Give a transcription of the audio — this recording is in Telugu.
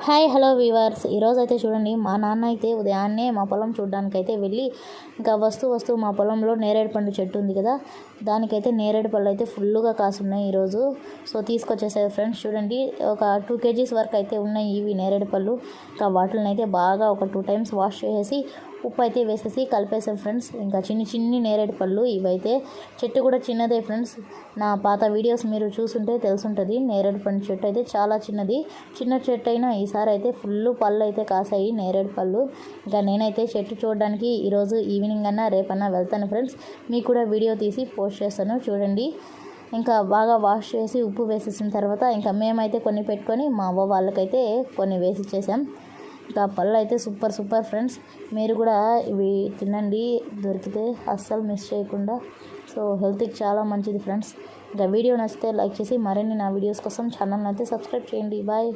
హాయ్ హలో వీవర్స్, ఈరోజు అయితే చూడండి, మా నాన్న అయితే ఉదయాన్నే మా పొలం చూడడానికి అయితే వెళ్ళి ఇంకా వస్తూ మా పొలంలో నేరేడు పండు చెట్టు ఉంది కదా, దానికైతే నేరేడు పళ్ళు అయితే ఫుల్గా కాసున్నాయి ఈరోజు. సో తీసుకొచ్చేసారు ఫ్రెండ్స్. చూడండి, ఒక 2 kgs వరకు అయితే ఉన్నాయి ఇవి నేరేడు పళ్ళు. ఇంకా వాటిని అయితే బాగా ఒక 2 times వాష్ చేసేసి ఉప్పు అయితే వేసేసి కలిపేసాం ఫ్రెండ్స్. ఇంకా చిన్ని నేరేడు పళ్ళు ఇవైతే. చెట్టు కూడా చిన్నదే ఫ్రెండ్స్. నా పాత వీడియోస్ మీరు చూసుంటే తెలుసుంటుంది. నేరేడు పండు చెట్టు అయితే చాలా చిన్నది. చిన్న చెట్టు అయినా ఈసారి అయితే ఫుల్ పళ్ళు అయితే కాసాయి నేరేడు పళ్ళు. ఇంకా నేనైతే చెట్టు చూడడానికి ఈరోజు ఈవినింగ్ అన్నా రేపన్నా వెళ్తాను ఫ్రెండ్స్. మీకు కూడా వీడియో తీసి పోస్ట్ చేస్తాను చూడండి. ఇంకా బాగా వాష్ చేసి ఉప్పు వేసేసిన తర్వాత ఇంకా మేమైతే కొన్ని పెట్టుకొని మా అవ్వ వాళ్ళకైతే కొన్ని వేసి ఇచ్చేసాం. ఇంకా పళ్ళు అయితే సూపర్ ఫ్రెండ్స్. మీరు కూడా ఇవి తినండి, దొరికితే అస్సలు మిస్ చేయకుండా. సో హెల్త్కి చాలా మంచిది ఫ్రెండ్స్. ఇంకా వీడియో నచ్చితే లైక్ చేసి మరిన్ని నా వీడియోస్ కోసం ఛానల్ని అయితే సబ్స్క్రైబ్ చేయండి. బాయ్.